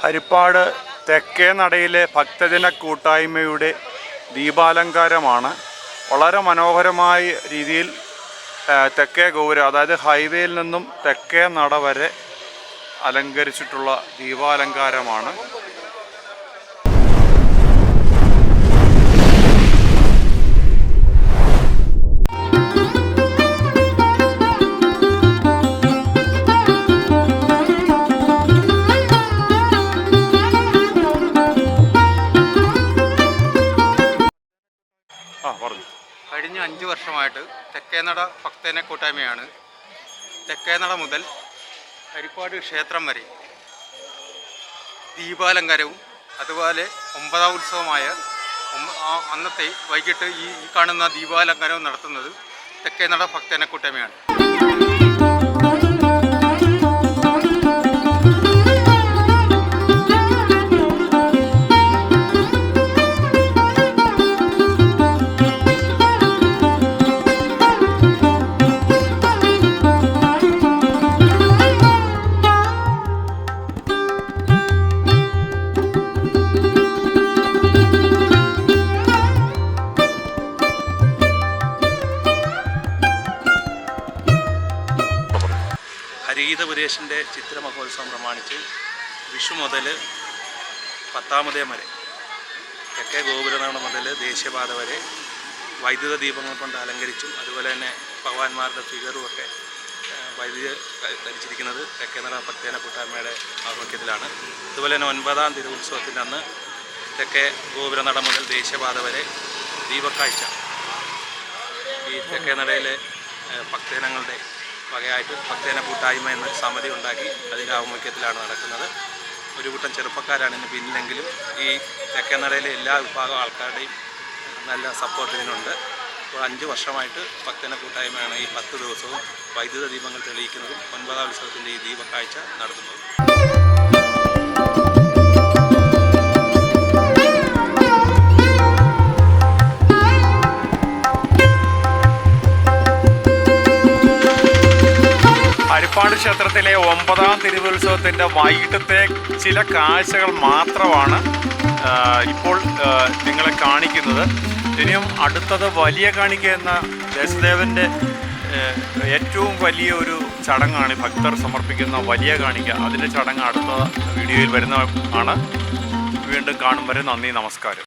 ഹരിപ്പാട് തെക്കേ നടയിലെ ഭക്തജന കൂട്ടായ്മയുടെ ദീപാലങ്കാരമാണ്. വളരെ മനോഹരമായ രീതിയിൽ തെക്കേ ഗോപുരം, അതായത് ഹൈവേയിൽ നിന്നും തെക്കേ നട വരെ അലങ്കരിച്ചിട്ടുള്ള ദീപാലങ്കാരമാണ്. കഴിഞ്ഞ 5 വർഷമായിട്ട് തെക്കേനട ഭക്തജന കൂട്ടായ്മയാണ് തെക്കേനട മുതൽ ഹരിപ്പാട് ക്ഷേത്രം വരെ ദീപാലങ്കാരവും അതുപോലെ 9ാം ഉത്സവമായ അന്നത്തെ വൈകിട്ട് ഈ കാണുന്ന ദീപാലങ്കാരവും നടത്തുന്നത് തെക്കേനട ഭക്തജന കൂട്ടായ്മയാണ്. ഹരിഗീതപുരേശൻ്റെ ചിത്രമഹോത്സവം പ്രമാണിച്ച് വിഷു മുതൽ 10ാം ഉദയം വരെ തെക്കേ ഗോപുരനട മുതൽ ദേശീയപാത വരെ വൈദ്യുത ദീപങ്ങൾ കൊണ്ട് അലങ്കരിച്ചും അതുപോലെ തന്നെ ഭഗവാന്മാരുടെ ഫിഗറും ഒക്കെ വൈദ്യുതി ധരിച്ചിരിക്കുന്നത് തെക്കേനട ഭക്തജന കൂട്ടായ്മയുടെ ആഭിമുഖ്യത്തിലാണ്. അതുപോലെ തന്നെ 9ാം തിരുവുത്സവത്തിൻ്റെ അന്ന് തെക്കേ ഗോപുരനട മുതൽ ദേശീയപാത വരെ ദീപക്കാഴ്ച ഈ തെക്കേനടയിലെ ഭക്തജനങ്ങളുടെ വകയായിട്ട് ഭക്തജന കൂട്ടായ്മ എന്ന സമിതി ഉണ്ടാക്കി അതിൻ്റെ ആഭിമുഖ്യത്തിലാണ് നടക്കുന്നത്. ഒരു കൂട്ടം ചെറുപ്പക്കാരാണ് ഇതിന് പിന്നിലെങ്കിലും ഈ തെക്കേനടയിലെ എല്ലാ വിഭാഗം ആൾക്കാരുടെയും നല്ല സപ്പോർട്ട് ഇതിനുണ്ട്. ഇപ്പോൾ 5 വർഷമായിട്ട് ഭക്തജന കൂട്ടായ്മയാണ് ഈ 10 ദിവസവും വൈദ്യുത ദീപങ്ങൾ തെളിയിക്കുന്നതും 9ാം ഉത്സവത്തിൻ്റെ ഈ ദീപക്കാഴ്ച നടത്തുന്നതും. ഹരിപ്പാട് ക്ഷേത്രത്തിലെ 9ാം തിരുവുത്സവത്തിൻ്റെ വൈകിട്ടത്തെ ചില കാഴ്ചകൾ മാത്രമാണ് ഇപ്പോൾ നിങ്ങളെ കാണിക്കുന്നത്. ഇനിയും അടുത്തത് വലിയ കാണിക്ക എന്ന ദേശദേവൻ്റെ ഏറ്റവും വലിയ ഒരു ചടങ്ങാണ് ഭക്തർ സമർപ്പിക്കുന്ന വലിയ കാണിക്ക. അതിൻ്റെ ചടങ്ങ് അടുത്ത വീഡിയോയിൽ വരുന്നതാണ്. വീണ്ടും കാണും വരെ നന്ദി, നമസ്കാരം.